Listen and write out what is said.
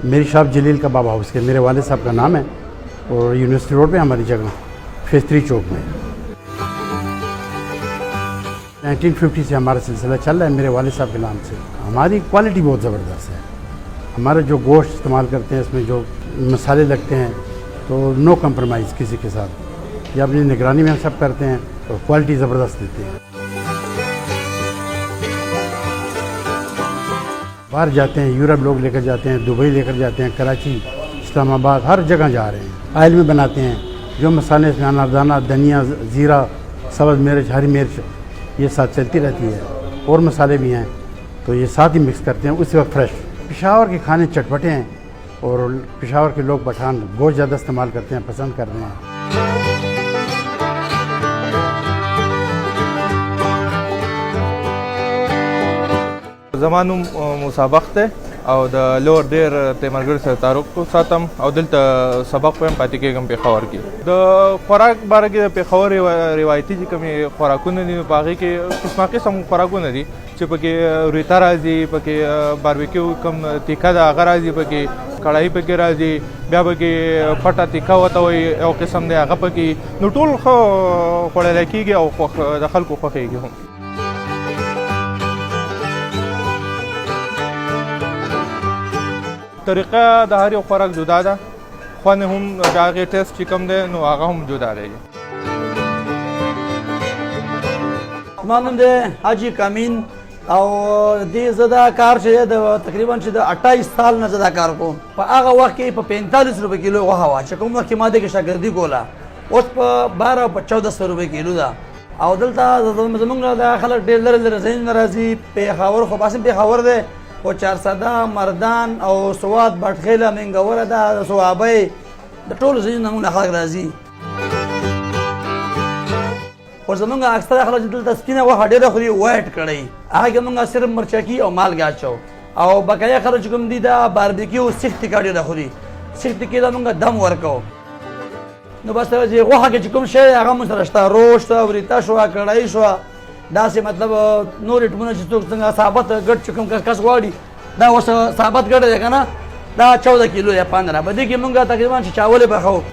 मेरी शॉप जलील कबाब हाउस के मेरे वाले साहब का नाम है और यूनिवर्सिटी रोड पे हमारी जगह फेज 3 चौक में। 1950 से हमारा सिलसिला चल रहा है मेरे वाले साहब के नाम से। हमारी क्वालिटी बहुत ज़बरदस्त है। हमारा जो गोश्त इस्तेमाल करते हैं इसमें जो मसाले लगते हैं तो नो कंप्रोमाइज़ किसी के साथ। ये अपनी निगरानी में हम सब करते हैं और क्वालिटी ज़बरदस्त देते हैं। बाहर जाते हैं, यूरोप लोग लेकर जाते हैं, दुबई लेकर जाते हैं, कराची, इस्लामाबाद, हर जगह जा रहे हैं। आयल में बनाते हैं, जो मसाले इसमें अनारदाना, धनिया, ज़ीरा, सब्ज़ मिर्च, हरी मिर्च ये साथ चलती रहती है और मसाले भी हैं तो ये साथ ही मिक्स करते हैं उसी वक्त फ्रेश। पेशावर के खाने चटपटे हैं और पेशावर के लोग पठान बहुत ज़्यादा इस्तेमाल करते हैं, पसंद करते हैं। زما نوم مسابق دی او د لور ډیر تیمرګر سره تعلق ساتم او دلته سبق وایم پاتې کېږم پېښور کې. د خوراک باره کې د پېښور روایتي چې کومې خوراکونه دي په هغې کې قسمه قسم خوراکونه دي چې پکې ریتا راځي، پکې باربیکیو کوم تیکه ده هغه راځي، پکې کړایي پکې راځي، بیا پکې پټه تیکه ورته وایي یو قسم دی هغه پکې. نو ټول ښه خوړلی کېږي او د خلکو خوښېږي هم. طریقه د هر یو خوراک جدا ده، خوند هم د هغې ټیسټ چې کوم دی نو هغه هم جدا دی. زما نوم دی حاجي کامین او دې زه دا کار چې د تقریبا چې د 28 سال نه زه دا کار کوم. په هغه وخت کې په 45 روپۍ کیلو غوښه وه چې کوم وخت کې ما دې کې شاګردي کوله، اوس په 12 او په 1400 روپۍ کیلو ده. او دلته زموږ دا خلک ډېر لرې لرې ځایونو نه راځي. پېښور خو باسم پېښور دی او چارسده، مردان او سوات، بټخیله، منګوره ده، صوابۍ د ټولو ځایونو نه موږ خلک راځي. خو زموږ اکثره خلک چې دلته سپینه غوښه ډېره خوري وایټ کړی، هغه کې موږ صرف مرچکي او مالګه اچوو. او بقیه خلک چې کوم دي دا باربیکیو سیخ تیکه ډېره خوري، سیخ تیکې ته موږ دم ورکوو. نو بس غوښه کې چې کوم شی هغه موږ سره شته، روش شوه، وریته شوه، کړایي شوه، داسې مطلب نور ایټمونه چې څوک څنګه ثابت ګډ چې کوم کس غواړي دا اوس ثابت ګډ دی که نه، دا 14 کیلو یا 15. په دې کې موږ تقریبا چې چاول یې پخوو